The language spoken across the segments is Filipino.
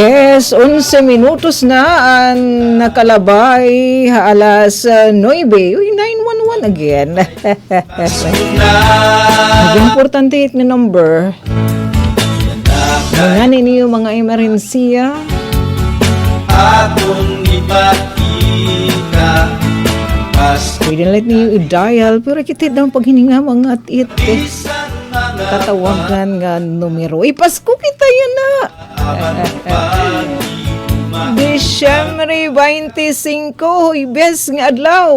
Yes, 11 minutos na ang nakalabay alas 9. Uy, 911 again. Importante hit na number. Mga ninyo mga emerhensiya. Atong ipakita. Pwede let niyo i-dial pero kita daw pag hininga mga it. Tatawagan nga numero. Pasko kita yan na. Disyembre 25, Huwebes nga adlaw.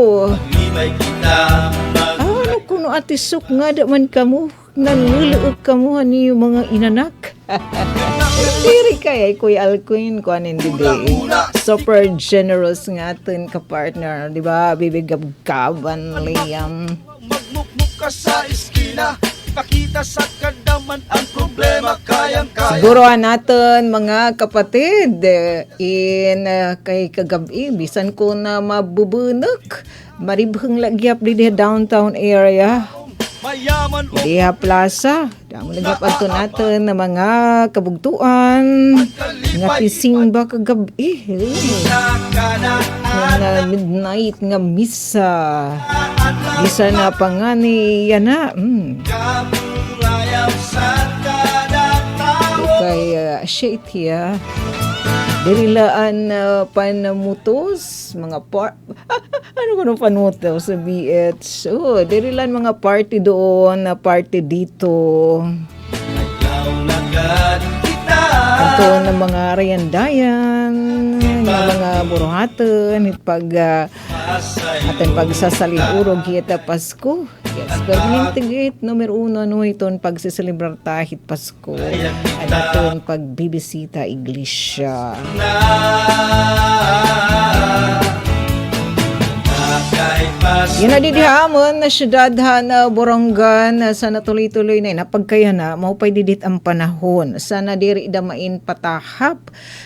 Ano kuno ati suk nga daman kamo? Nanluluog kamo ani mga inanak. Diri kay Kuya Alcuin ko anin day. Super generous nga atin ka partner, di ba? Bibigab-gaban Liam. Magmukmuk ka sa iskina. Pakita sa kadaman ang problema kayang-kaya. Siguro natin mga kapatid kay kagabi bisan ko na mabubunak maribhang lagyap di downtown area. Mayaman o Diha Plaza. Damo lagyap ato natin na mga kabugtuan nga tisimba kagabi. Nga midnight nga misa. Bisa na pangani yan na. kamurayaw sa kada tao. Kay shit ya. Dirilaan panamutos, mga ano ko nung panutos sa BH? Oh, dirilaan mga party doon, na party dito. Ayaw lagad kita. Ito ng mga rayandayan, ng mga buruhatan, pag atin pagsasaling-urog kita Pasko. Yes, permanente gate numero 1 no iton pagsiselebrar tahit Pasko. Ay naton pagbibisita iglesia. Yan na didihamon na syudad na Borongan sana tuloy-tuloy na napagkaya na maupay didit ang panahon. Sana diri damain patahap.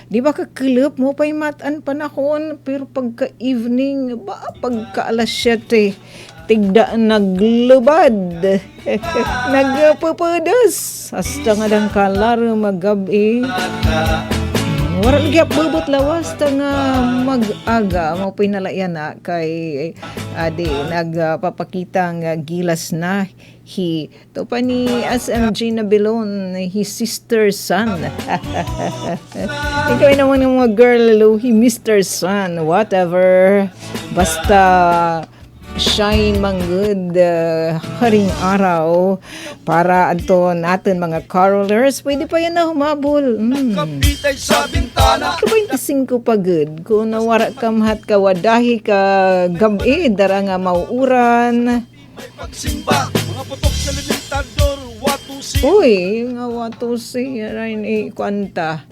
Di ba kakilip mo pa'y matan panahon pero pagka-evening ba pagka alas 7 tigda naglubad. Nagpapadas. Hasta nga dang kalar magabi. Waral gyap bubot lawas ta nga mag-aga mo pinalayan na kay adi nagpapakita nga gilas na to pa ni SMG na Bilon his sister son. Ikaw naman ng mga girl he Mr. Son whatever basta shine mang good haring araw para ato natin mga carolers pwede pa yan na humabol Kapitay sa bintana. 25 pa good kung nawara ka mahat ka wadahi ka gabi dara nga mauuran Pagsimba. Mga putok sa limitador. Watusi. uy nga wato si rain kwanta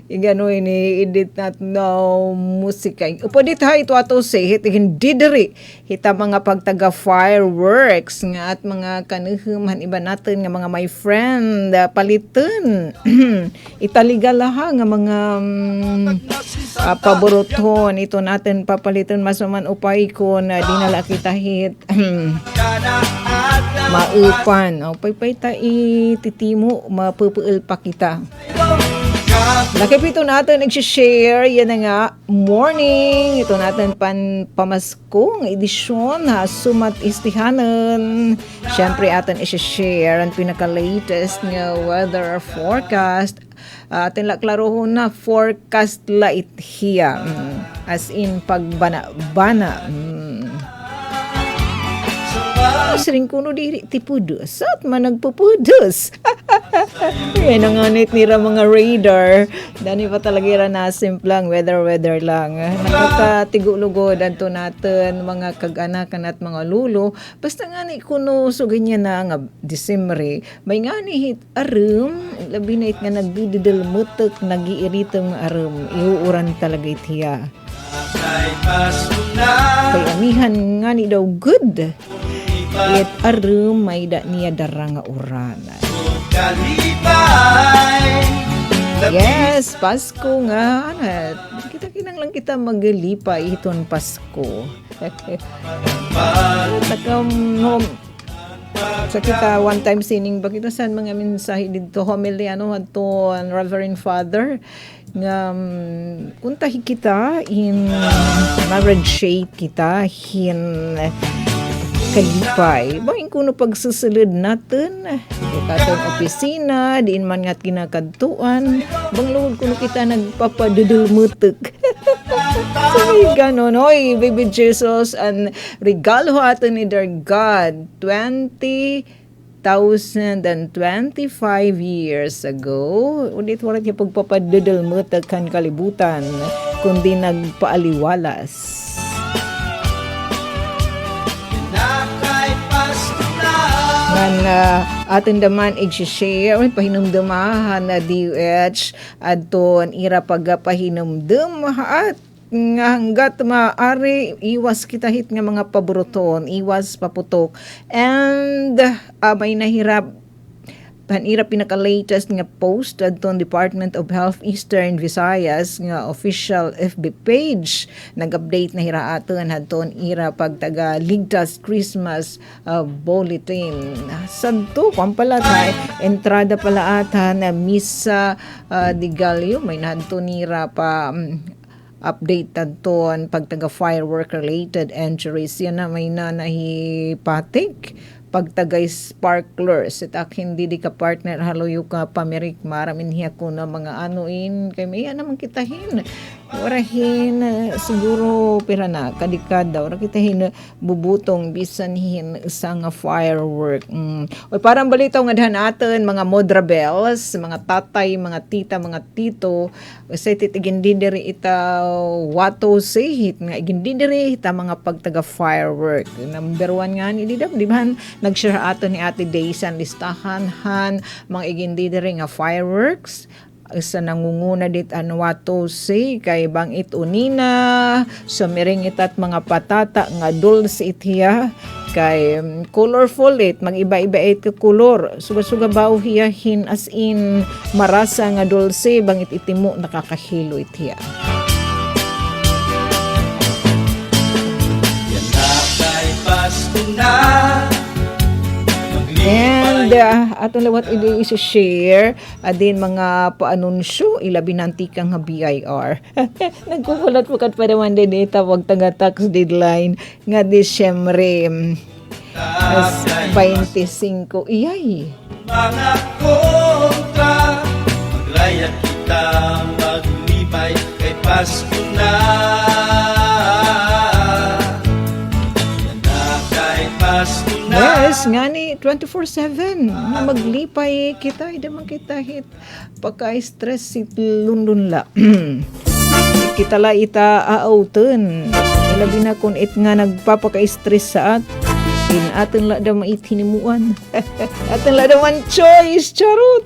igano ini edit nat no musika upo dit ha ito ato si hit hindi diri hita mga pagtaga fireworks nga at mga kanuhuman iba natin nga mga my friend paliton italigala nga mga paboruton ito natin papaliton masuman upay ko na dinala kita hit maupan o paypay ta ititimo mapupuil pa kita. Nakipito natin nag-share yan na nga morning ito natin pamaskong edisyon ha sumat istihanan syempre atin i-share ang pinaka-latest nga weather forecast atin laklarohon na forecast light hiya as in pagbana-bana sering kuno diri tipudos at managpupudos. Yan ang nganit nila mga radar. Dani pa talaga na simplang weather lang. Nakakatigulugod anto natin mga kag-anakan at mga lulo. Basta nga ni kuno so ganyan na nga Disyembre. May nga ni hit arum. Labi na it nga nagdududul mutok nagiiritong arum. Iuuran talaga itiya. Kay amihan nga ni daw good. It arum may da niya darang nga uran. Yes, Pasko nga. Kita kinang lang kita maglipay iton Pasko. Sa kita one time sining ba kita saan mga mensahe dito homily ano to Reverend Father nga untahi kita in marriage shade kita hin kalipay. Bangin kuno pagsusulod natin, katong opisina, diin man nga't kinakadtuan, bang luhod kuno kita nagpapadudulmutok. So may ganon, oy, baby Jesus, ang regalo atin ni their God, 20,025 years ago, ulit warat yung pagpapadudulmutok kan kalibutan, kundi nagpaaliwalas. Atin daman i-share pahinumdumahan na DH adton ira pagapahinumdum at nga hanggat maaari iwas kita hit nga mga paboruton, iwas paputok, and may nahirap panira pinaka-latest nga post adton Department of Health Eastern Visayas nga official FB page nag-update na hiraaton adton ira pagtaga ligtas Christmas bulletin. Santo kung pala tayo entrada pala ata na misa di Gallo may nadto nira pa update adton pagtaga firework related injuries yan na may nanahipatik pagtagay sparklers itak hindi di ka partner haloyo ka pamirik maramin hiya ko na mga anuin kay may naman kitahin warahin siguro pira na kadikada wara kitahin bubutong bisan hin isang firework o parang balitaw nga dahan aton mga modra bells mga tatay mga tita mga tito sa titigindidiri ita wato sehit nga igindidiri ita mga pagtaga firework number 1 nga ni di ba nag-share ato ni Ate Daysan listahan mga igindidiri nga fireworks sa nangunguna dit anwato si kay bangit unina sumiring itat mga patata nga dulce itiya kay colorful it mag-iba-iba it ka color suga-suga baw hiya hin as in marasa nga dulce bangit itimo nakakahilo itiya. Yan na kay Pasko na. And aton lawat ili i-share din mga paanunsyo ilabi nantikang nga BIR. Nagkukulat po kat pa naman din tawag taga tax deadline nga Disyembre 25 iyay. Mga kontra, maglaya kita maglibay kay Pasko na. Yan na kay Pasko na. Yes, nga ni 24/7 na maglipay kita, hindi man kita hit pagka-stress si lundun la. Kita la ita aautan. Ilabi na kung it nga nagpapaka-stress sa at atin la da mait hinimuan. Atin la da man choice, charot.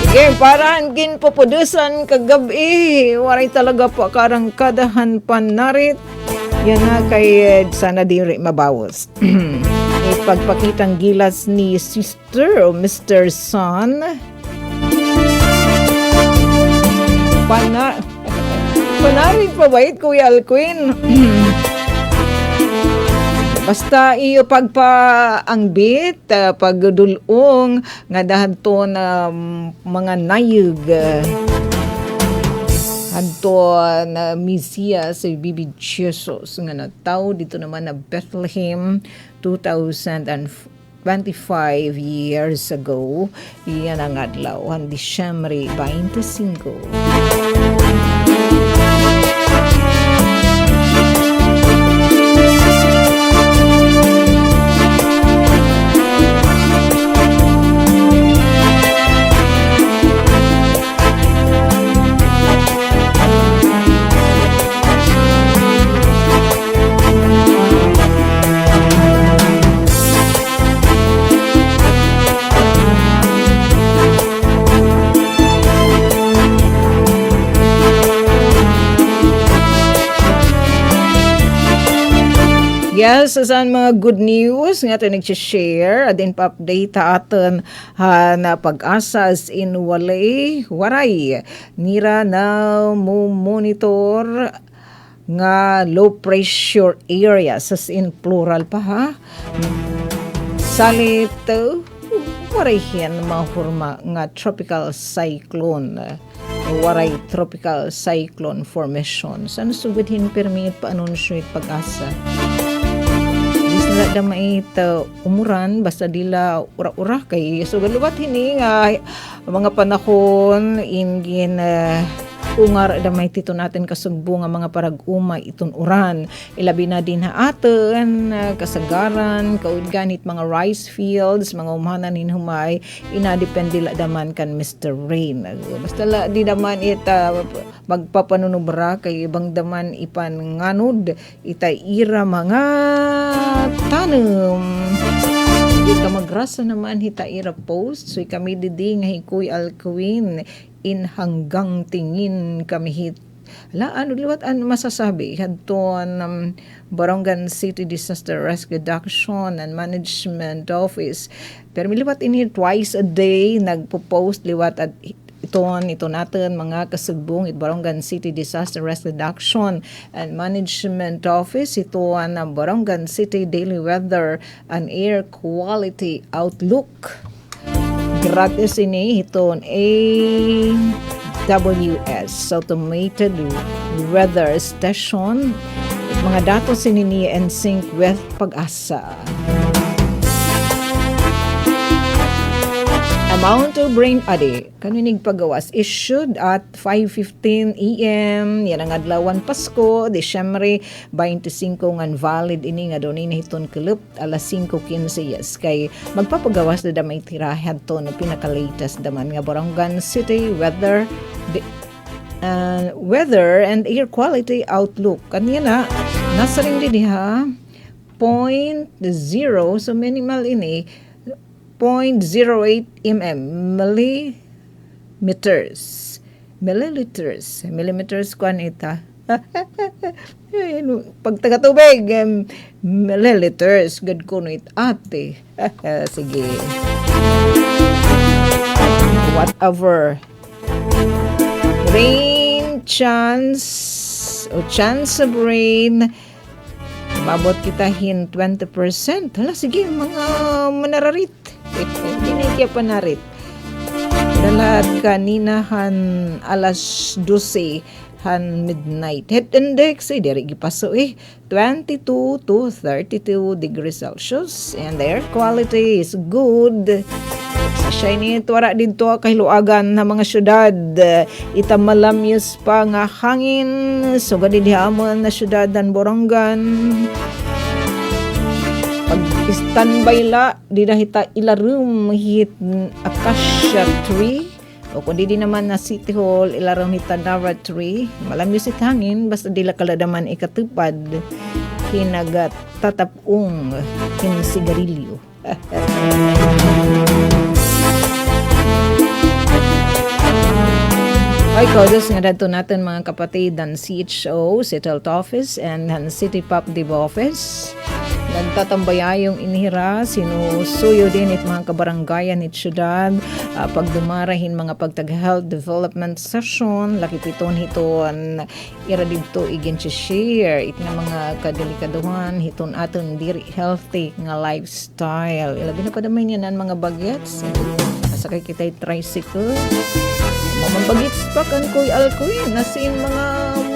Sige, parang ginpopodusan kagabi. Waray talaga pa karangkadahan panarit. Yan na kay sana di rin mabawas. Pagpakitang gilas ni Sister o Mr. Son. Panarin pa ba it, Kuya Alquin? Basta iyo pagpaangbit, pagdulong, nga dahan to na mga nayug. Adto na misiya sa Bibi Jesus nga nataw dito naman na Bethlehem 2025 years ago. Iyan ang adlaw, Disyembre 25. Yes, asan mga good news nga ito nag-share adin pa-update atin na pag-asa as in waray nira na monitor nga low pressure areas as in plural pa ha salito waray yan mahurma nga tropical cyclone. Waray tropical cyclone formation. Sana sugudhin permit pa-anunsyo pag-asa. Dis na damay umuran basta dila ura-ura kay sugalubat hini nga mga panahon ingin ungar damay tito natin kasugbo nga mga parag-uma iton uran ilabi na din haaten kasagaran kaud ganit mga rice fields mga umanan hin humay inadepende la daman kan Mr. Rain basta la di daman ita magpapanunubra kay ibang daman ipan nganod ita ira mga tanem di ka magrasa naman hita ira post so kami didi nga hikoy alkuin in hanggang tingin kami hit ano liwat ano masasabi hadton Barongan City Disaster Rescue Reduction and Management Office pero miliwat ini twice a day nagpo-post liwat at ito natin mga kasugbong Barongan City Disaster Rescue Reduction and Management Office ito ang Barongan City Daily Weather and Air Quality Outlook gratis ini hiton AWS Automated Weather Station mga datos ini ni NSYNC with Pag-asa. Amount of rain kaninig pagawas issued at 5:15 AM yan ang adlawan Pasko Disyembre 25 ngan valid ini nga doon hiton kelup alas 5:15 yes kay magpapagawas na damay tirahan to no pinaka-latest daman nga Barongan City weather and air quality outlook kanya na nasa rin diha 0.0 so minimal ini 0.08 millimeters kuan ita pag taga-tubig milliliters good ko no it ate sige whatever rain chance of rain mabot kita hin 20%. Hala, sige, mga manararit. Hindi kaya panarit. Dalat kanina han alas 12 han midnight. Heat index, diri gipaso 22 to 32 degrees Celsius. And the air quality is good. Shiny tuwara dito kay luagan na mga syudad ita malamyos pa nga hangin so gadi dihamon na syudad dan Borongan pag standby la di dahita ilarum hit acacia tree o kundi di naman na City Hall ilarum hit Nara tree malamyos it hangin basta dila kaladaman ikatupad hinagat tatapung hin sigarilyo. Ay, kodos nga dito natin mga kapatid ang CHO, City Health Office and ang City Pop Div Office. Nagtatambaya yung inihira, sinusuyo din it mga kabaranggayan it syudad, pagdumarahin mga pagtag-health development session, lakipiton hiton, ira dito igin share it nga mga kadelikaduhan, hiton aton diri healthy nga lifestyle. Ilabi na pa naman yan ang mga bagets, masakay kita tricycle, mamambagits pa kan koy alkoy nasin mga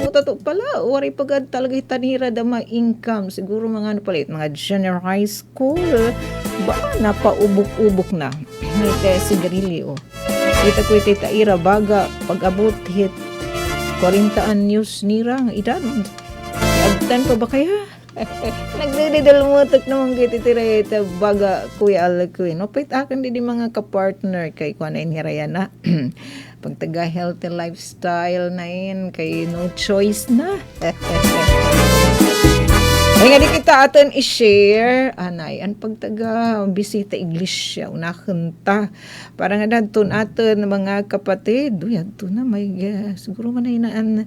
mutato pala wari pagad talaga hitanira dama income siguro mga ano palit mga junior high school ba napaubok-ubok na may sigarilyo kita ko ita ira baga pag-abot hit 40 anyos nira nga edad agtan pa ba kaya nagdididalmutok naman kiti tira baga kuya alkoy no pait akan di mga kapartner kay kuana inhirayan na pag taga healthy lifestyle na yun kay no choice na ay nga di kita aton i-share anay an pag taga bisita iglesia unakanta para nga dadton aton mga kapatid to na may siguro man na inaan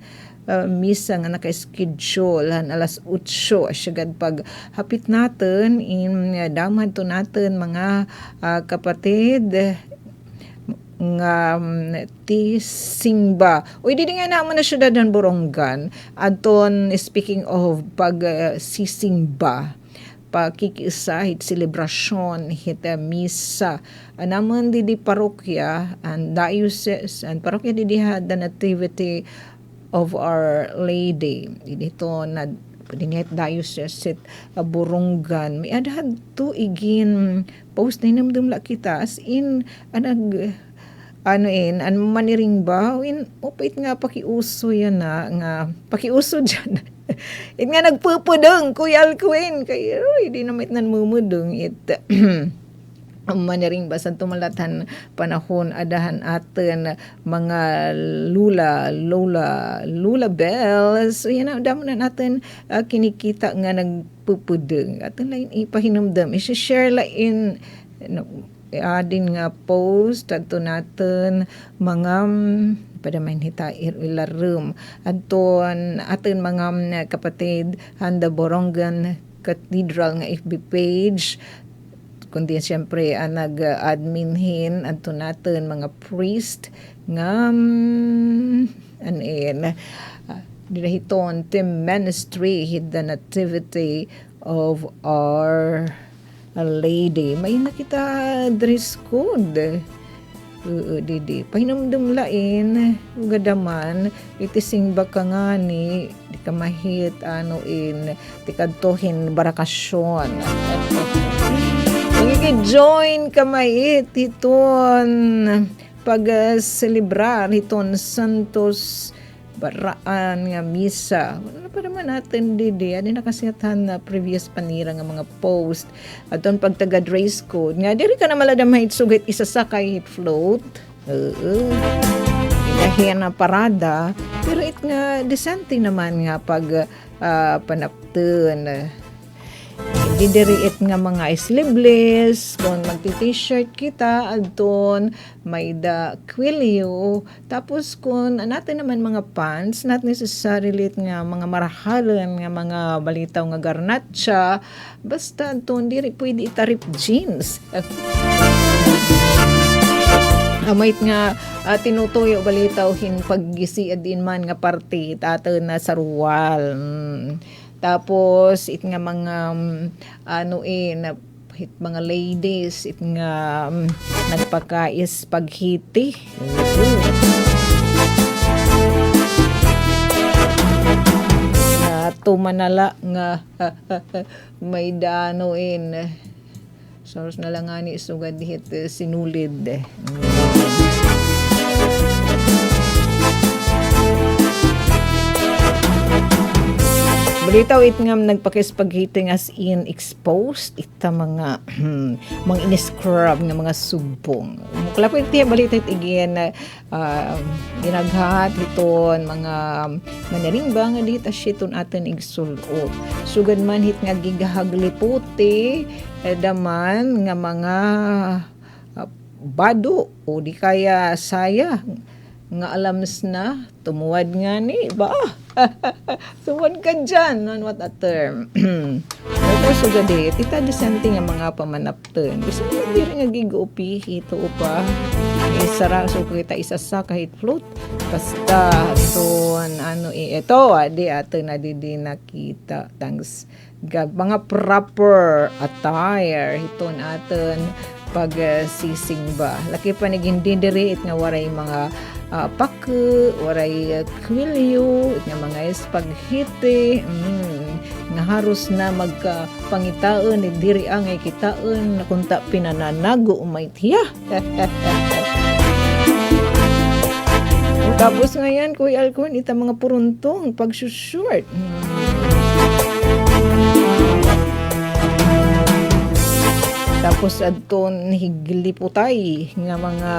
misa nga naka-schedule alas 8 asyagad pag hapit natin in damad to natin mga kapatid nga tisingba. Uy, di nga naman na syudad ng Borongan. Anton, speaking of pag sisingba, pakikiisa hit selebrasyon hit misa naman di parokya and diocese and parokya di the nativity of Our Lady dito na dinhet diocese sit Burungan may adhad to igin post na namdumla kita as in anag an maniring ba in upit nga pakiuso yan na nga pakiuso dyan it nga nagpupudong Kuya Alcuin kay di namit nan mumudong it maniring ba sa tumalatan panahon adahan aten mga lula bells so yan ang damo na natin kinikita nga nagpupudong atin lain ipahinumdam i-share lain adin nga post adto natin mga padamain hita ilarum adton atin mga kapatid handa Borongan Cathedral nga FB page kundi siyempre nag-adminhin adto natin mga priest nga dinahiton team ministry hid the nativity of Our Lady may nakita dress code didi pahinumdum lain ugadaman itising baka nga ni di ka mahit di kadtohin barakasyon join ka mait iton pag-celebrar iton Santos Baraan nga misa. Wala pa naman natin didi. Ano nakasiyatan na previous panira nga mga post. At doon pagtaga dress code. Nga, diri ka na maladam hait sugit isasakay hit float. Ilahiyan na parada. Pero it nga, decente naman nga pag panaptun. Didiriit nga mga sleeveless, kung magti-t-shirt kita, adton may da quilio, tapos kung natin naman mga pants, not necessarily nga mga marahalan, nga mga balitaw nga garnatsa, basta adton diri pwede itarip jeans. Amait nga tinutuyo balitaw hin paggisi adin man nga parte tato na sarwal. Tapos it nga mga hit mga ladies it nga nagpakais paghiti. Tumanala nga may danoin. Source na lang nga ni sugad hit sinulid. Balitaw it nga nagpakispagiting as in exposed ita mga mga in-scrub nga mga subong. Kalapit tiya balita it again ginaghat iton mga manarimba nga dita shiton atin igsulot. Sugad man hit nga gigahagliputi daman nga mga bado o di kaya saya nga alams na tumuwad nga ni ba tuwad ka dyan what a term pero sugadi tita disente nga mga pamanapten bisa hindi rin nga gigupi ito upa isara so kita isasa kahit float basta doon ito adi ato na didi nakita thanks God mga proper attire hiton aton pag sisimba laki pa nagindidiri it nga waray mga paku, waray kwilyo, nga mga espaghiti, nga haros na magkapangitaan, diri angay kitaan, na kunta pinananago umay tiya. Tapos ngayon, Kuya Alcuin, ita mga puruntong, pagsushort. Tapos adton higliputay nga mga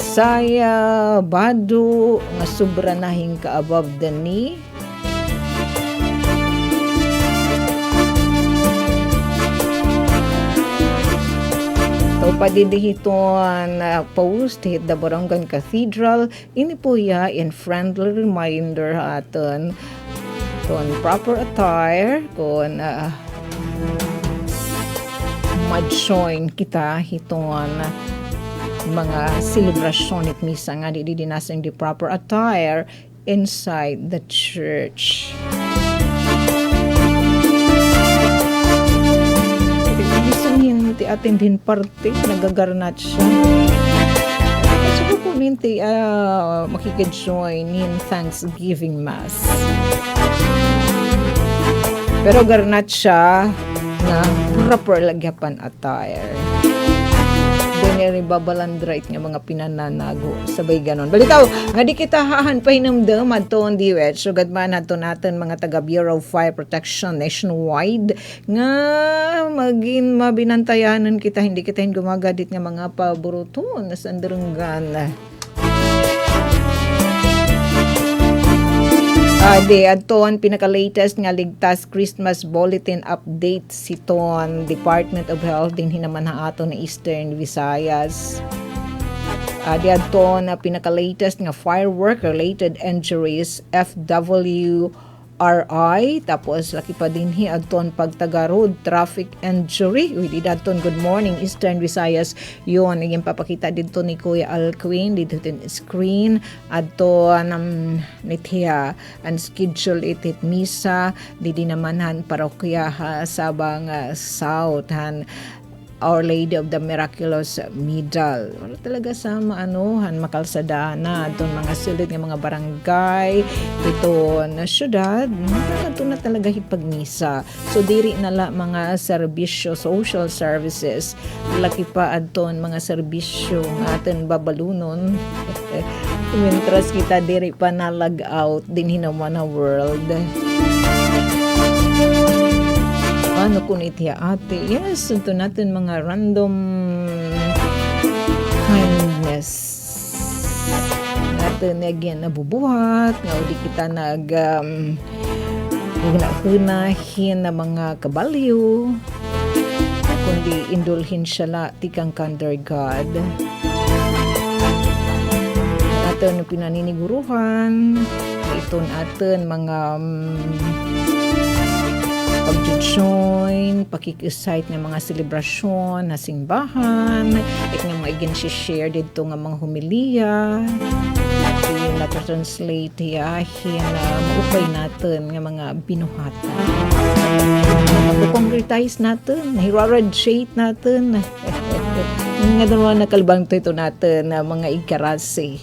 saya, bado, nga sobra nahing ka above the knee. So, padidihiton post hit the Borongan Cathedral. Ini po ya in friendly reminder aton ton proper attire kon madjoin kita hiton mga celebration at misa nga di dinasang the proper attire inside the church. atin din parte, nagagarnat siya. At saka po minti makikid-join in Thanksgiving Mass. Pero garnat siya na proper lagyapan attire. Doon babalandrait nga mga pinananago. Sabay ganon. Balitaw, nga di kita hahan pa hinamdam adton diwet. So gadman nato natin mga taga Bureau of Fire Protection nationwide nga maging mabinantayanan kita. Hindi kita gumagadit nga mga paboruton na sandarunggan. Ade, adton pinaka-latest nga ligtas Christmas Bulletin Update siton Department of Health din hinaman ha ato na Eastern Visayas. Ade, adton pinaka-latest nga firework-related injuries FWRI. Tapos, laki pa din adton pagtaga-road traffic injury. Uy, di adton good morning Eastern Visayas. Yun, yung papakita dito ni Kuya Alquin dito din screen. Adton nithiya unscheduled itit misa di namanhan parokya sabang South han Our Lady of the Miraculous Middle. Wala talaga sa makalsada na doon mga silid ng mga barangay dito na syudad ito na talaga hipagmisa. So diri na la mga serbisyo, social services, laki pa adton mga serbisyo nga atin babalunon. Mientras kita diri pa na lag out din hinaman na world. Ano kung itiya ate? Yes, ito natin mga random kindness. Natin again nabubuhat, nga uli kita hunahin na mga kabalyo, kundi indulhin siya la tikang kinder God. Natin pinaniniguruhan, ito natin mga pag-join, pakikisite ng mga selebrasyon na simbahan, at nga mga share dito nga mga humiliya, yung na-translate yahin na maupay natin nga mga binuhatan. Mag-concretize natin, hiraradiate natin, nga naman nakalbang ito natin na mga ikarase,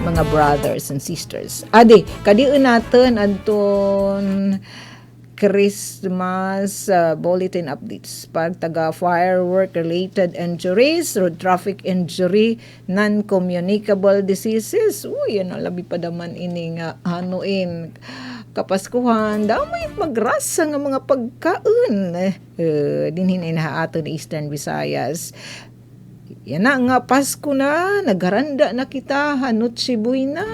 mga brothers and sisters. Ade, kadiun natin anton Christmas bulletin updates pag taga firework related injuries, road traffic injury, non-communicable diseases. Uy, yan labi pa daman ini nga hanuin kapaskuhan damay magrasa nga mga pagkaon dinhin na ato ni Eastern Visayas. Yan na nga Pasko na, nagaranda na kita, hanot sibuy na.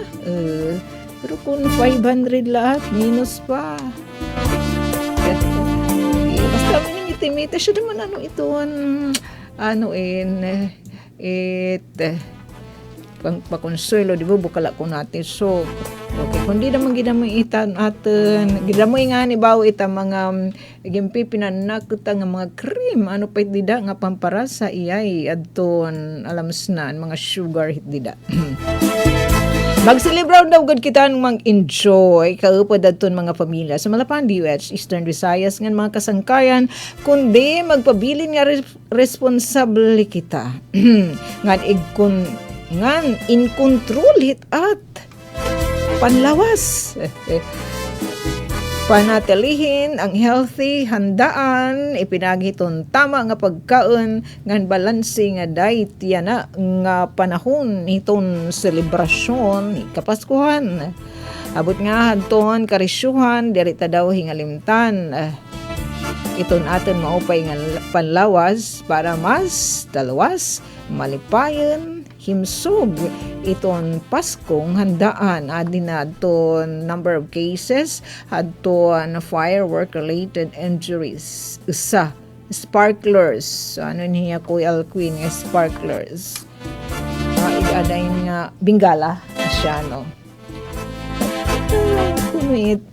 Pero kung 500 lahat, minus pa. Basta miningitimita siya naman pakonsuelo, di ba, bukala ko natin. So, okay, kung di naman ginamay itan atin, ginamay nga ni bawo ita mga gimpi pinanakita nga mga cream, ano pa itdida nga pampara sa iyay, adton, alams na, mga sugar hitdida. Magsilibraw daw gud kita ng mag-enjoy kaupod adton mga pamilya sa Malapan DH Eastern Visayas ngan mga kasangkayan kundi magpabilin nga responsable kita ngan in control it at panlawas panatilihin ang healthy handaan ipinagiton tama nga pagkaon ngan balanse nga diet yana nga panahon iton selebrasyon kapaskuhan abot nga hadton karisyuhan dirita daw hingalimtan iton aton maupay nga panlawas para mas dalawas malipayon himsog iton Paskong handaan adin na aton number of cases adton firework related injuries sa sparklers ano niya Kuya Alquin nga sparklers igaday nga bingala siya no kumit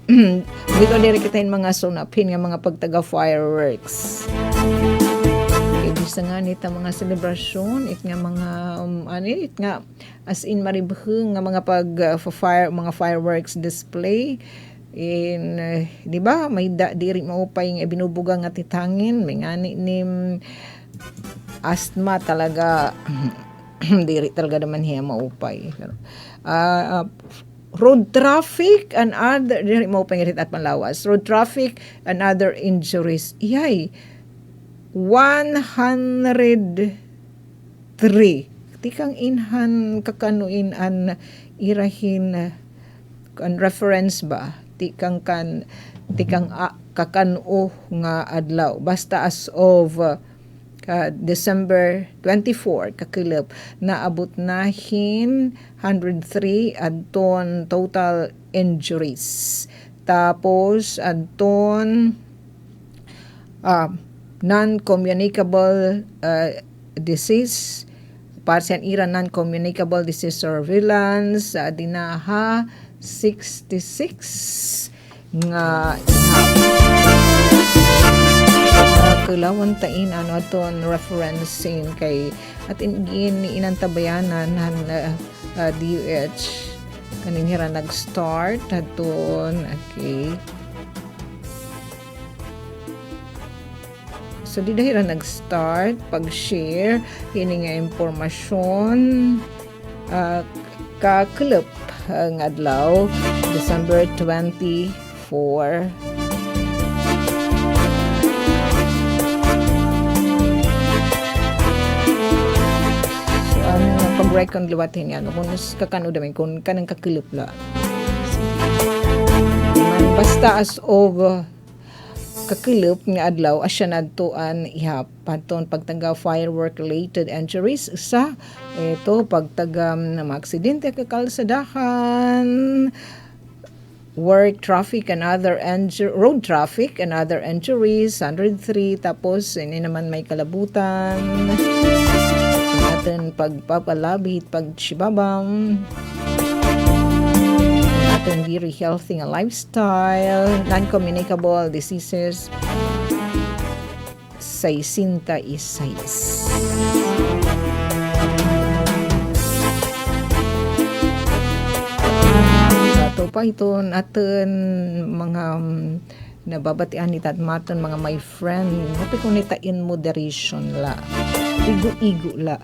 dito diri kita yung mga sunapin nga mga pagtaga fireworks sa nga nita mga selebrasyon it nga mga it nga as in maribheng nga mga mga fireworks display in di ba may diri maupay nga binubuga nga titangin may ngani nim asthma talaga diri talaga naman hiya maupay. Road traffic and other diri maupay ngirit at panlawas. Road traffic and other injuries. Iyay 103. Tikang inhan kakanuin an irahin kan reference ba? Tikang kakano nga adlaw. Basta as of December 24 kakilap naabot nahin 103 adton total injuries. Tapos adton non-communicable disease partial ira non-communicable disease surveillance dinaha 66 nga kailangan tain ano aton referencing kay atin ni inantabayanan han DOH kanin hira nag-start aton. Okay, so di dahil nag-start pag-share kini nga impormasyon ka-clip ang adlaw December 24. So pag-reckon liwatin yan kung kakano damin kung kanang ka-clip la. Basta as of kakilip nga adlaw asya nadtuan ihap paton pagtaga firework related injuries sa ito pagtaga na mga aksidente kakalsadahan, work traffic and other road traffic and other injuries 103. Tapos ini naman may kalabutan natin pagpapalabit pagchibabam natin very healthy nga lifestyle, non-communicable diseases 66. Ato pa ito natin mga nababatian ni tatmaton mga my friend natin kung nita in moderation la igo-igo la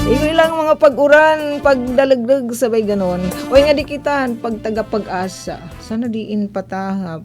igo lang mga pag-uran pagdalagdag sabay ganon oy nga di kita pag taga-pag-asa sana diin patahap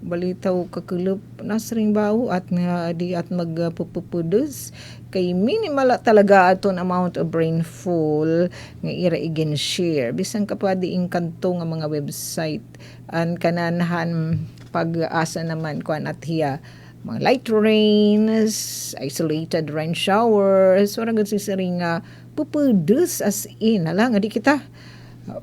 balitaw kakulup nasring bawo at nga di at magpupupudos kay minimal talaga aton amount of rainfall nga ira igen share bisan kapwa diing kanto nga mga website an kananahan pag-asa naman kuan at hiya mga light rains, isolated rain showers, wala gud sisaring pupudos as in ala nga di kita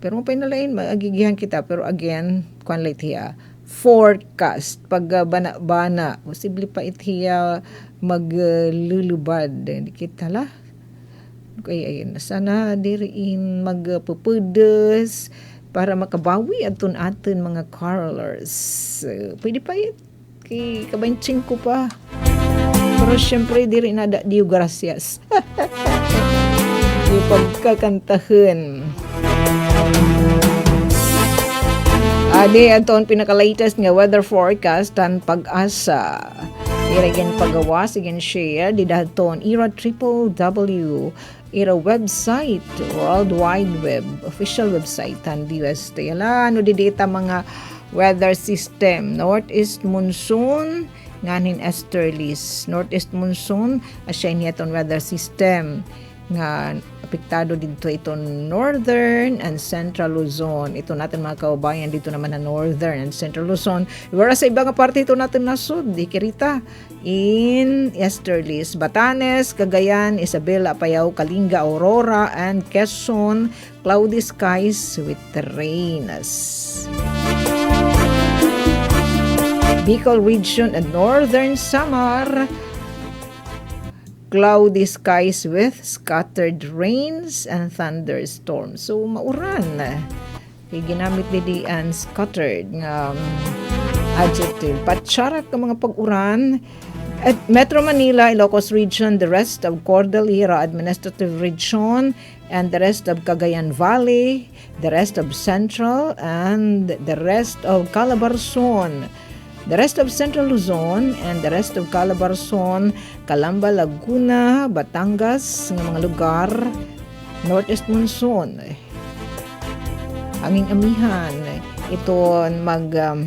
pero mo pinalain magigihan kita pero again kuan light hiya forecast pag bana-bana posible pa itiya maglulubad di kita la kay ayun sana diriin magpupudos para makabawi aton mga carolers pwede pa kay kabanching ko pa pero syempre diri na Dio gracias yung pagkakantahan adi aton pinaka-latest nga weather forecast tan pag-asa iragan pagawas again share di daton ira www ira website World Wide Web official website tan DUST ala ano di data mga weather system northeast monsoon nganin easterlies northeast monsoon asya niyaton weather system nga apektado dito iton northern and central Luzon. Ito natin mga kaubayan dito naman na northern and central Luzon. Whereas sa ibang parte ito natin nasud, Ikirita, in easterlies, Batanes, Cagayan, Isabela, Apayao, Kalinga, Aurora, and Quezon, cloudy skies with rains. Bicol region and northern Samar, cloudy skies with scattered rains and thunderstorms. So, mauran. Kaya ginamit din ang scattered adjective. Patsarak ng mga pag-uran. At Metro Manila, Ilocos Region, the rest of Cordillera Administrative Region, and the rest of Cagayan Valley, the rest of Central, and the rest of Calabarzon. The rest of Central Luzon and the rest of Calabarzon, Calamba, Laguna, Batangas nga mga lugar, northeast monsoon. Anging amihan ito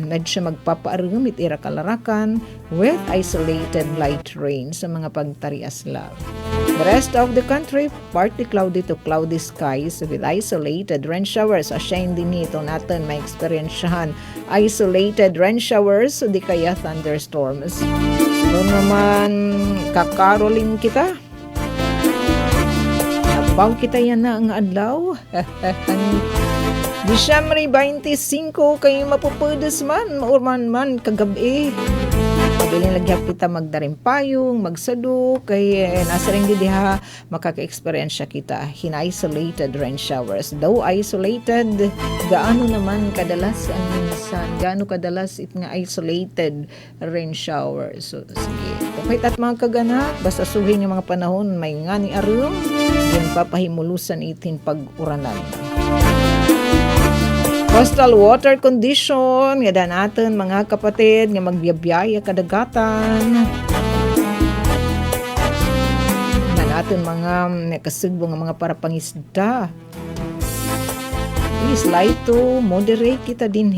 medyo magpapaarum itira kalarakan with isolated light rain sa mga pagtarias lang. The rest of the country, partly cloudy to cloudy skies with isolated rain showers. Asyain din ito natin may experiensyahan. Isolated rain showers, di kaya thunderstorms. So naman, kakaroling kita. Nabaw kita yan na ang adlaw. Disyembre 25 kayo mapupudas man, maurman man kagabi. Pagaling lagyap kita magdarimpayong, magsado, kay nasa rin diha makaka-experience kita. Hina-isolated rain showers. Though isolated, gaano naman kadalas ang minsan, gaano kadalas it nga isolated rain showers. So, sige. Okay, at mga kagana, basta suhin yung mga panahon, may nga ni arum, yung papahimulusan itin pag-uranan. Coastal water condition, nga natin mga kapatid, nga magbiyabiyaya kadagatan. Nga natin mga kasugbo nga mga parapangisda. Please, light to moderate kita din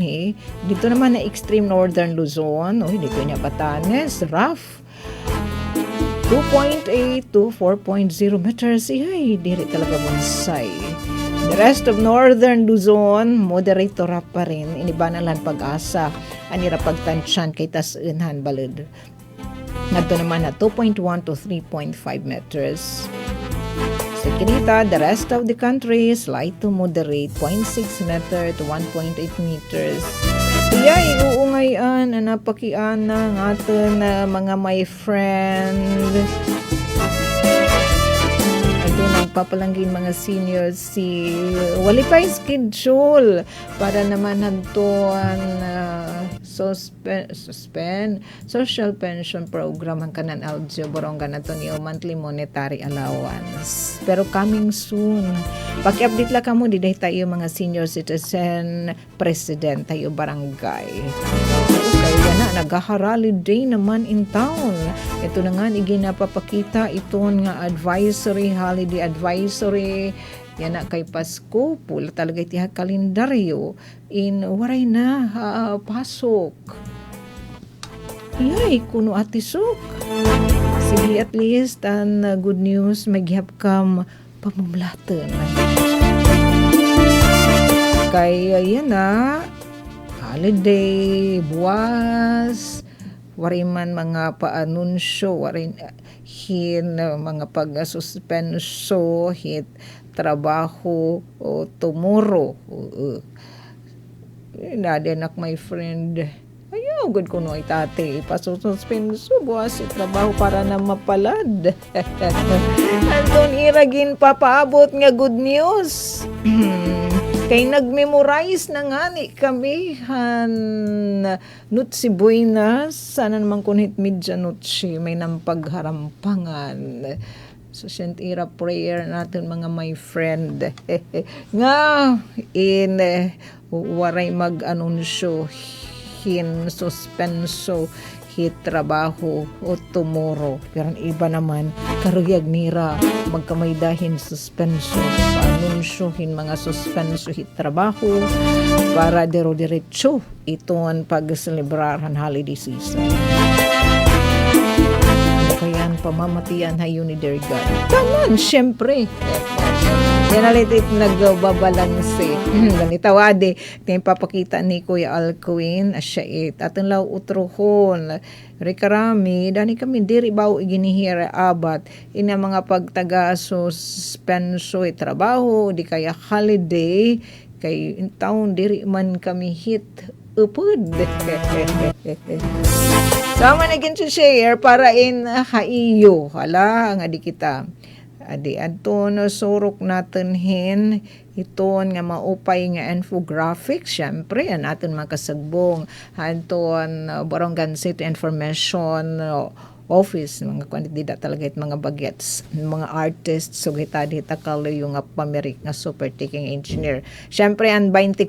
Dito naman na extreme northern Luzon, dito niya Batanes, rough. 2.8 to 4.0 meters, diri talaga bonsai. The rest of northern Luzon, moderate to rap pa rin. Iniba na lang pag-asa. Anira pagtansyan kay tasunhan balod. Nagto naman na 2.1 to 3.5 meters. Sa Kinita, the rest of the country is light to moderate 0.6 meter to 1.8 meters. Kaya iuungayan na napakian ng atin mga my friend. Nagpapalanggin mga seniors si walipay schedule para naman nagtuan social pension program ang kanan LGU Borongan nato niyo monthly monetary allowance. Pero coming soon. Paki-update lang kamo di tayo mga senior citizen president tayo barangay. Kaya na nag-holiday day naman in town. Ito na nga iginapapakita iton nga holiday advisory yan na kay Pasko pula talaga iti kalendaryo in waray na pasok. Yay, kuno atisok. Sige, at least ang good news maghihap kam pamumlatan. Kaya yan na holiday, buwas, waray man mga paanunsyo, waray mga pag-suspenso, trabaho o tomorrow. Nadanak my friend. Ayaw, good ko no itate. Ipasususpenso, buwas trabaho para na mapalad. Andun iragin papaabot nga good news. Kay nag-memorize na nga ni kami Nutsi Buenas, sana naman kunit midya Nutsi, may nampagharampangan. So, siyentira prayer natin mga my friend. Nga, waray mag-anunsyo, suspenso, trabaho o tomorrow. Pero iba naman, karuyag nira, magkamaydahin suspenso, anunsyohin mga suspenso trabaho para dero-diretso ito ang pag-celebrahan holiday season. Kaya pamamatian hayo ni dear God. Taman, syempre. Yan alitit nagbabalanse. Ganitawade, kaya papakita ni Kuya Alcuin, asyait, atin law utrohon. Rikarami, dani kami diri baw iginihira abat, ina mga pagtaga-suspenso trabaho, di kaya holiday, kay in taon diri man kami hit upod. Sama na gin share para in haiyo. Hala, nga di kita. Adi adto no surok natin iton nga maupay nga infographic syempre natin makasagbong adton Borongan City information office, mga kandida talaga it mga bagets, mga artists, so kita dita kalo yung pamirik nga super taking engineer. Syempre, ang 24,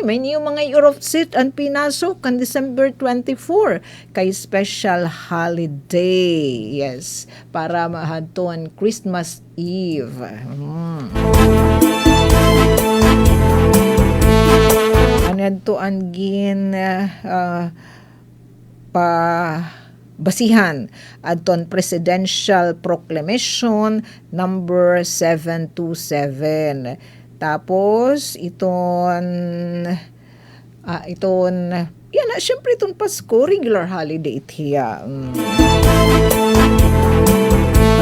may niyo mga Europe seat ang pinasok ang December 24 kay special holiday. Yes, para mahadto ang Christmas Eve. Anadto ang gin pa basihan adton Presidential Proclamation number 727. Tapos iton yan na syempre itong Pasko regular holiday tiya.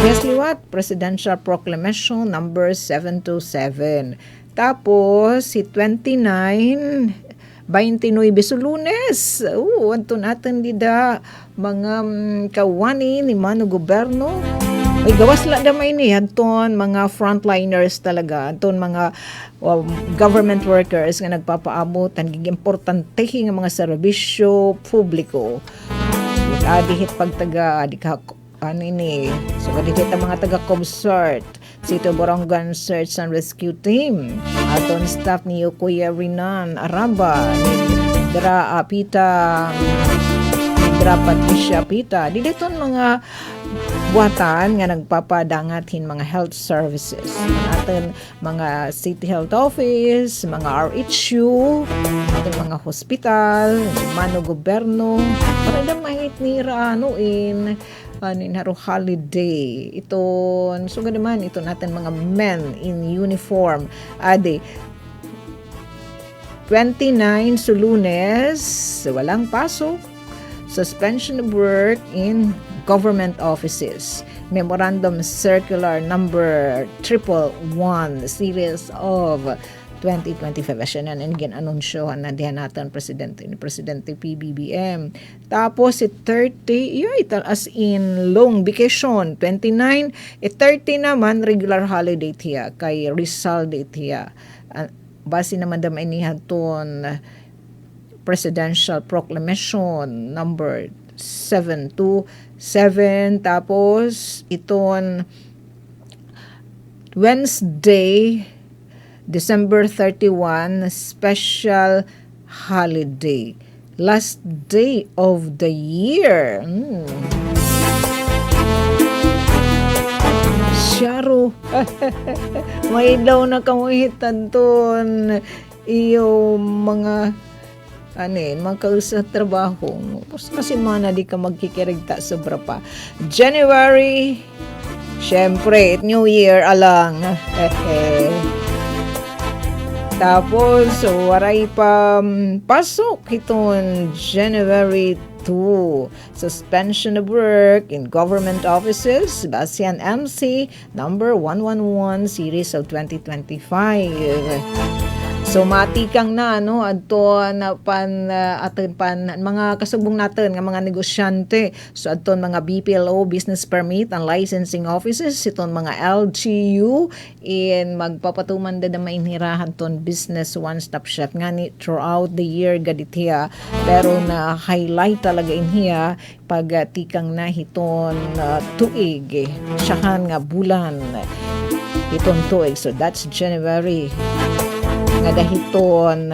Yes, liwat Presidential Proclamation number 727. Tapos si 29 sa Lunes. Anto natin dida mga kawani ni Mano Goberno. Ay gawas la damay ni anton mga frontliners talaga, anton mga government workers nga nagpapaabot ang importante nga mga serbisyo publiko. Adihit pagtaga anini. So kadihit ang mga taga COBSART, Sito Borongan Search and Rescue Team, aton staff ni Kuya Rinan Araba, Dra Apita, Dra Patricia Pita, dideton mga buhatan nga nagpapadangatin mga health services. Aton mga City Health Office, mga RHU, aton mga hospital, Mano Goberno, para na mahit ni Ranoin ninaro holiday. Ito, so naman, ito natin mga men in uniform. Ade, 29 sa Lunes, walang pasok. Suspension of work in government offices. Memorandum Circular number 111 series of 2025 siya na ginanunsyohan na diyan natin Presidente PBBM. Tapos si 30, as in long vacation. 29, 30 naman regular holiday tiya kay Rizal date tiya. Base naman damay ni haton Presidential Proclamation number 727. Tapos iton Wednesday December 31, special holiday. Last day of the year. Syaro. May daw na kamuhitan ton iyo mga mga trabaho. Kasi mana di ka magkikirigta sobra pa. January, syempre, New Year alang. Tapos, so, waray pa pasok itong January 2. Suspension of work in government offices, Basian MC number 111 series of 2025. So matikang na adton aton mga kasubong natin nga mga negosyante. So adton mga BPLO business permit and licensing offices, iton mga LGU in magpapatuman da mainhirahan ton business one-stop shop ngani throughout the year gaditya. Pero na highlight talaga inhiya pag tikang na hiton tuig siyahan nga bulan iton tuig. So that's January nga dahiton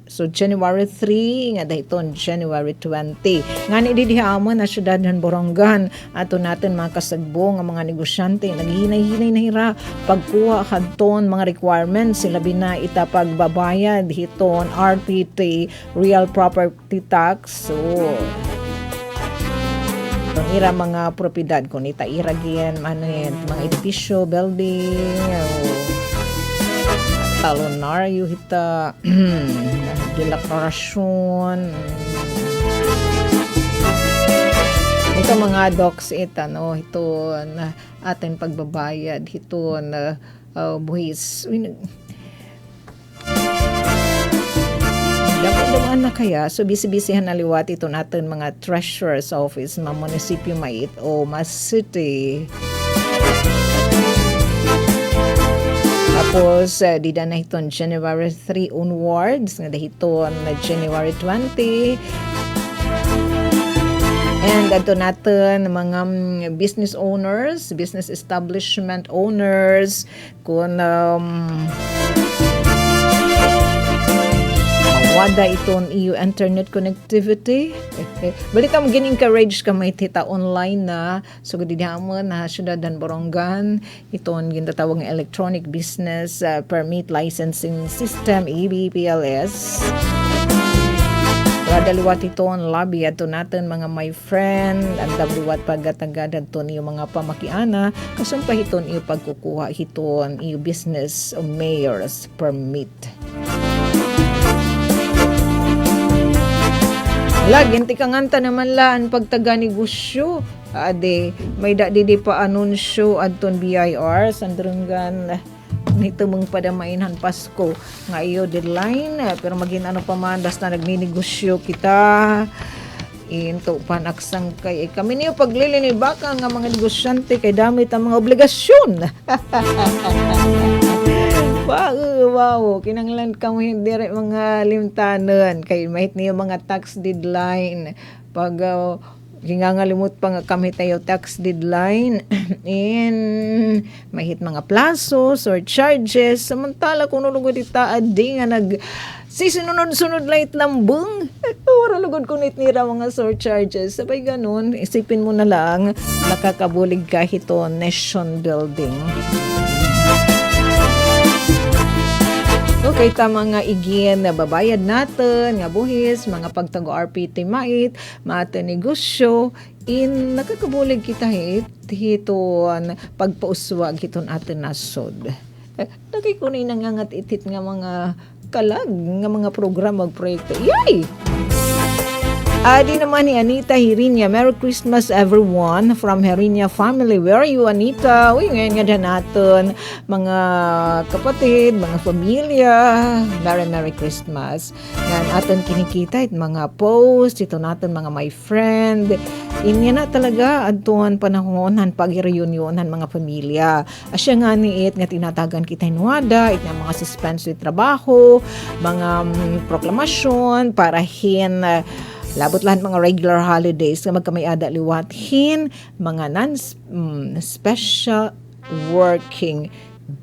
so January 3 nga dahiton January 20 ngani didihamon na syudad ng Borongan ato natin mga kasagbo nga mga negosyante naghinay-hinay na hira pagkuha kadton mga requirements sila bina ita pagbabayad hiton RPT real property tax. So itong ira mga propiedad kung ita iragyan mga edifisyo building talonaryo hita dilaklarasyon ito mga docs ito na ating pagbabayad ito na buhis dapat na kaya so bisi-bisihan na liwat ito natin mga treasurer's office mga munisipyo mait o mas city. Tapos, di na hiton January 3 onwards, nga dahiton na January 20. And ato natin mga business owners, business establishment owners, kung wada iton iyo internet connectivity. Balita mo gin-encourage ka may tita online na so gudidhamon na syudad dan Borongan iton gintatawag nga electronic business permit licensing system EBPLS. Daliwat ito ang lobby ato natin mga my friend ang daliwat paggatagad ato niyo mga pamakiana kasumpa hiton iyo pagkukuha hiton iyo business o mayor's permit. Lagin ti kanganta naman laan pagtaga negosyo. Ade may di pa anunsyo adton BIR sandrungan nito mong padamainhan Pasko nga iyo deadline pero maging ano pa man das na nagninegosyo kita into panaksang kay kami niyo paglilini baka nga mga negosyante kay damit ang mga obligasyon. Wow, kinanglan kami dire mga limtanon kay mahit niyo mga tax deadline pag gingangalimot pa nga kami tayo tax deadline in mahit mga plazos or charges samantala kung nulugod ita adi nga nag sisunod-sunod light lambong wala lugod kung itnira mga surcharges sabay ganun isipin mo na lang nakakabulig ka hito nation building. Okay, tama nga igin na babayad natin, nga buhis, mga pagtago RPT mait, mata negosyo, in nakakabulig kita hiton pagpauswag hiton atin nasod. Lagi ko na nangangat itit nga mga kalag, nga mga program, magproyekto. Yay! Adi naman ni Anita Hirinya. Merry Christmas everyone from Hirinya family. Where are you, Anita? Uy, ngayon nga dyan natin. Mga kapatid, mga pamilya. Merry Christmas. Yan atin kinikita it mga post. Ito natin mga my friend. Inya na talaga adtuan panahon han pag-reunionan mga pamilya. Asya nga ni it nga tinatagan kita hinwada. It nga mga suspense trabaho. Mga proklamasyon para labot lahat mga regular holidays nga magkamay-ada liwathin mga non-special working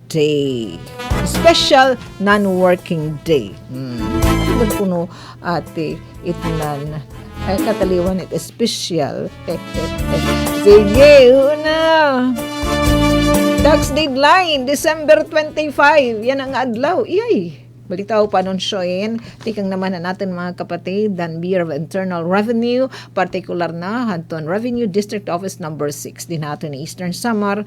day. Special non-working day. Ano kuno ate itnan ay kataliwan it special. Sige, una. Tax deadline December 25. Yan ang adlaw. Iyay. Balitaw panunsyoin, tikang naman na natin mga kapatid, dan Bureau of Internal Revenue, particular na Hadton Revenue District Office number 6 din natin Eastern Samar,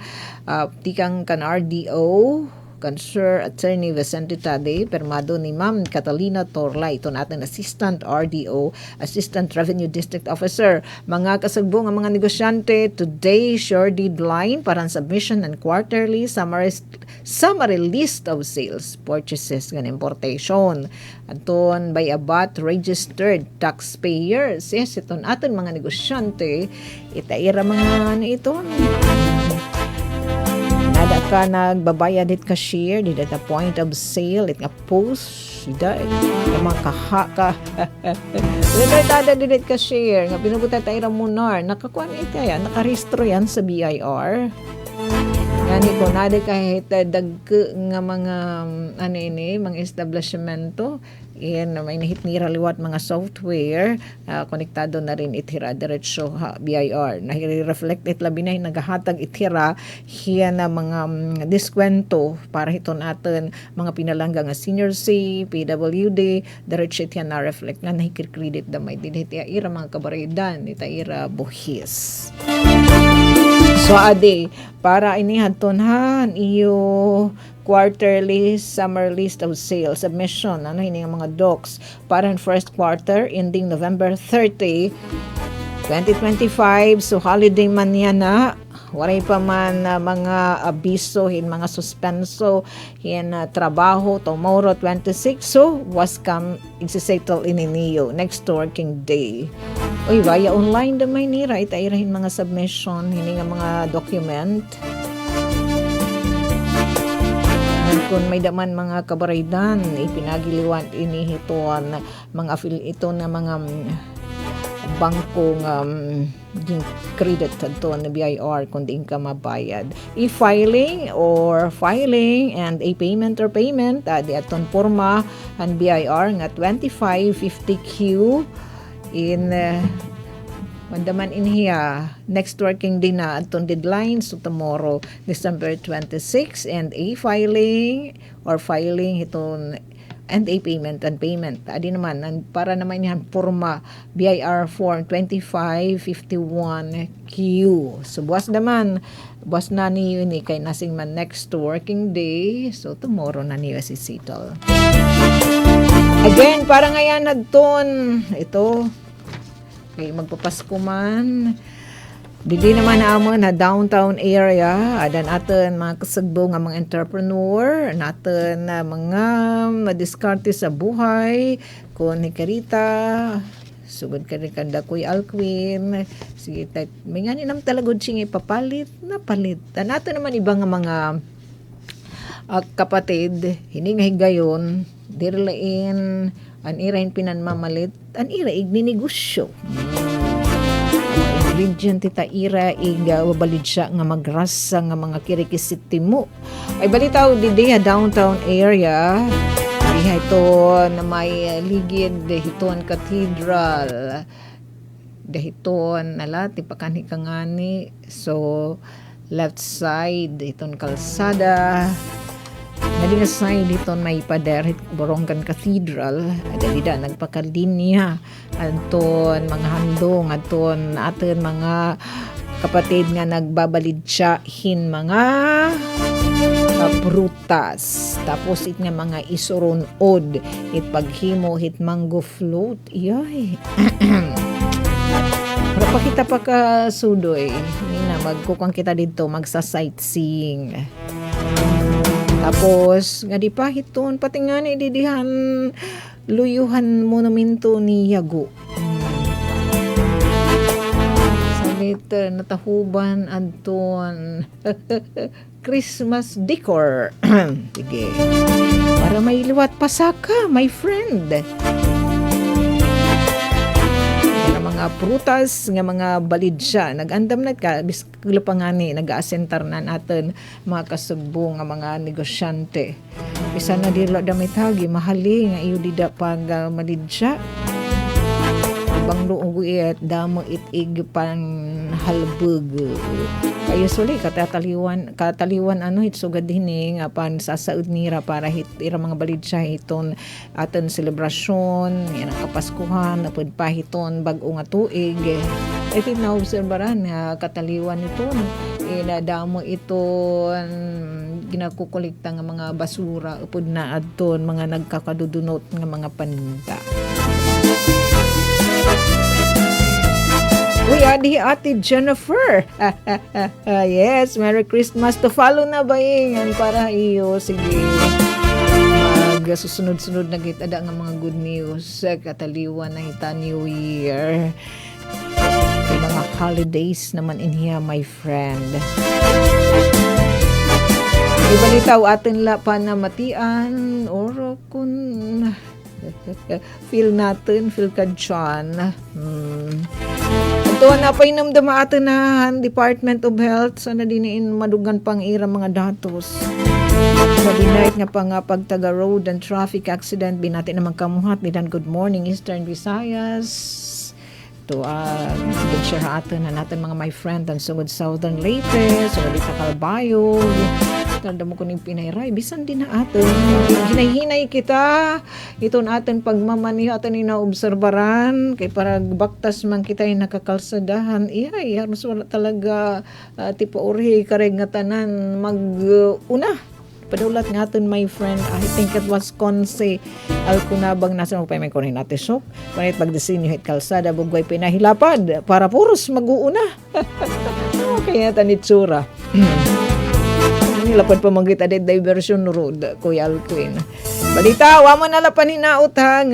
tikang kan RDO, kan Sir Attorney Vicente Tade, permado ni Ma'am Catalina Torla, ito natin Assistant RDO, Assistant Revenue District Officer. Mga kasagbo ng mga negosyante, today sure deadline para submission and quarterly summary list of sales, purchases, and importation. Aton by about registered taxpayers. Yes, ito natin mga negosyante, itaira mga na ito. Nada ka nagbabayad it cashier, di at point of sale, it nga post, da mga kaha ka. Lagay tada di it cashier, nga pinubuta tayo ramunar, nakakuan ito yan, nakarehistro yan sa BIR. Ngani ko, nada kahit dagke nga mga mga establishmento, yan may nahitnira liwat mga software konektado na rin itira diretso BIR nahire-reflect it labi na nagahatag itira hiya na mga diskwento para hiton atin mga pinalangga nga senior C, PWD diretso itiya na reflect nga nahikir-credit damay din itiya ira mga kabaridan itaira buhis. So ade para inihaton iyo quarterly summer list of sales submission hini nga mga docs para in first quarter ending November 30 2025 so holiday man yan na waray pa man mga abiso mga suspenso trabaho tomorrow 26 so was come i-settle in niyo next working day. Uy, via online damay nira itairahin mga submission hini nga mga document. Kung may daman mga kabaraydan ipinagiliwan inihituan mga ito na mga bangko nga ging credit adto na BIR kung di ka mabayad. E-filing or filing and a payment or payment di aton porma ang BIR nga 2550Q in Mandaman in here, next working day na atong deadline, so tomorrow, December 26, and a filing or filing itong and a payment and payment. Adi naman, para naman yan, forma BIR form 2551Q. So, buwas naman, buwas na niyo ni kay nasing man next working day, so tomorrow na niyo si Sitol. Again, para ngayon nagton, ito, okay, magpapasko man. Dili naman naman na downtown area. Adan aton mga kasagbo nga mga entrepreneur. Naton na mga madiskarte sa buhay. Kung ni Karita, sugod ka rin kanda Kuy Alquin. Sige, may nga ninam talagod siya ipapalit. Napalit. Nato naman ibang mga kapatid. Hindi nga higayon. Dirlain. An irain pinanmamalit, an ira igninegosyo. Ingredient tita ira iga wabalid siya nga magrasa nga mga kirikisiti mo. Ay balitaw di downtown area. Diha ito na may ligid dehiton cathedral. Dehiton nala tipakani kangani. So left side iton kalsada. Naling asay dito may pader Borongan Cathedral. Adalida nagpakalinya anton mga handong aton aton mga kapatid nga nagbabalid siya mga prutas. Tapos it nga mga isuron od it paghimo hit mango float. Iyay. Para pakita pa ka sudoy. Nina magkukang kita dito magsa-sightseeing. Tapos, nga di pa hiton, pati nga na ididihan luyuhan monumento ni Yago. Salit, natahuban anton Christmas decor. Sige. Para may liwat pasaka, my friend. Mga prutas nga mga balid siya nagandam na ka biskula pa nga ni nag-aasentar na natin mga kasugbo nga mga negosyante bisa na dilo damit hagi mahali nga iyo dida pag malid siya bang luog it damo it ig pang halbug kayo suli kataliwan ano hit sugad dinhi nga pan sasaud nira para hit ira mga balid siya hiton aton selebrasyon yan ang kapaskuhan napud pa hiton bag-o nga tuig iti naobserbaran nga kataliwan nito damo iton ginakukolekta nga mga basura upod na adton mga nagkakadudunot nga mga paninda. Uy, adi Ate Jennifer. Yes, Merry Christmas. To follow na ba yan para iyo? Sige. Susunod-sunod na kita nga mga good news. Kataliwan na ita New Year. Kay mga holidays naman in here, my friend. Ibalitaw atin la pa na matian or kung feel ka dyan. Ito na pa inamdama atin na Department of Health sa nadiniin madugan pang ira mga datos. Mabinayit nga pa nga pagtaga road and traffic accident binati naman kamuhat nidan good morning Eastern Visayas. To share atin na natin mga my friend ang sugod Southern Leyte, sugod sa Calbayog. Tanda mo ko ng pinayray, bisan din na atin. Hinay-hinay kita. Ito na atin pagmamani atin inaobserbaran. Kay para baktas man kita yung nakakalsadahan. Iyay, harus wala talaga tipo uri kareg nga tanan mag-una. Padulat nga atin, my friend. I think it was Conce Alcunabang nasa upay may kunin natin. So, panit pagdisinyo hit kalsada, bugway pinahilapad para puros mag-uuna. Kaya tanitsura. Lapad pa manggit adet diversion road, Kuya Alquin. Balita, wa mo nalapan hinaot ha,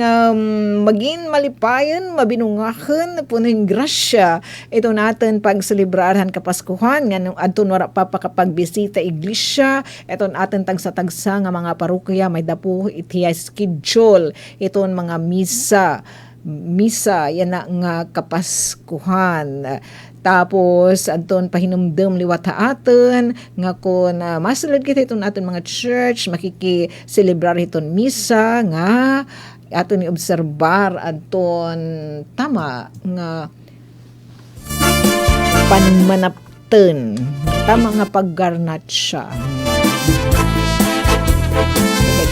maging malipayan, mabinungahan, punin grasya. Ito natin pag celebrahan kapaskuhan, nga nung adton wara pa pagbisita iglesia, ito natin tagsa-tagsa nga mga parokya, may dapo itiya schedule, ito mga misa. misa yan na nga kapaskuhan. Tapos anton pahinumdum liwat aton nga kun masulod kita iton aton mga church makiki-celebrar iton misa nga aton ni obserbar anton tama nga panmanapten, tama nga paggarnat siya.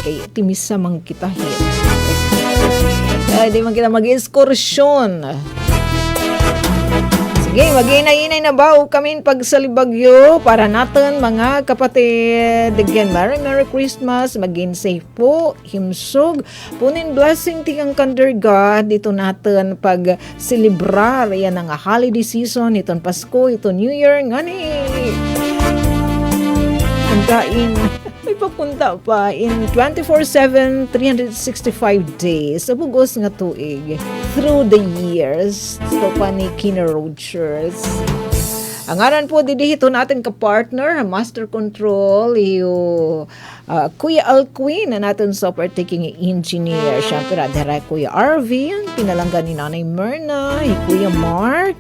Kay timisa mang kita hit. Di man kita mag-ekskursyon. Sige, mag-inay-inay na ba kami pagsalibagyo para natin mga kapatid. Again, Merry Christmas. Maging safe po. Himsog. Punin blessing tingang Thunder God. Dito natin pag-celebrar. Yan ang holiday season. Itong Pasko, itong New Year. Ngani. Hanggain. May papunta pa in 24/7, 365 days sa bugos nga tuig through the years. So pa ni Kina Rogers. Ang aran po didihito natin ka-partner, Master Control, yung Kuya Alquin na natin software taking engineer. Siyempre, adhara Kuya Arvin, pinalanggan ni Nanay Myrna, Kuya Mark,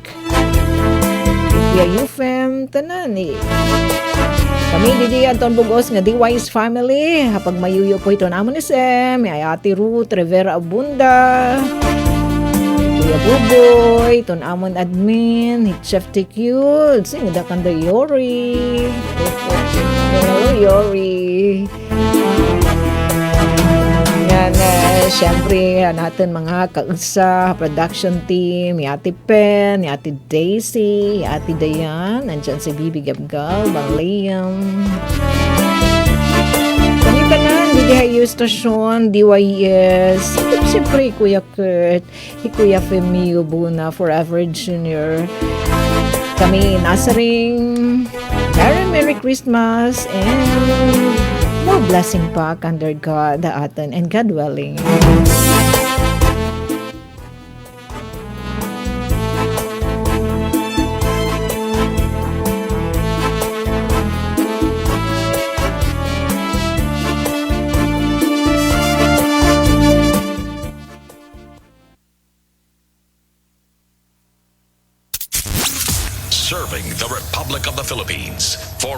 Kuya Euphem, tanan eh. Kami didi Anton Bugos nga D-Wise family. Hapag mayuyo po ito namon ni Sem, may Ate Ruth Rivera Abunda, Kuya Buboy, ton amon admin, Chef TQ, sing da kanda Yori. Hello Yori. Yan, syempre natin mga kausa, production team, ni Ate Pen, ni Ate Daisy, ni Ate Dayan, nandyan si Bibi Gabgal, Bang Liam. Kami tanan, Didihayo Stasyon, DYS, syempre Kuya Kurt, Kuya Femio Buna, Forever Junior. Kami nasa ring Merry Christmas and more blessing pa under God aton and God willing. Serving the Republic of the Philippines for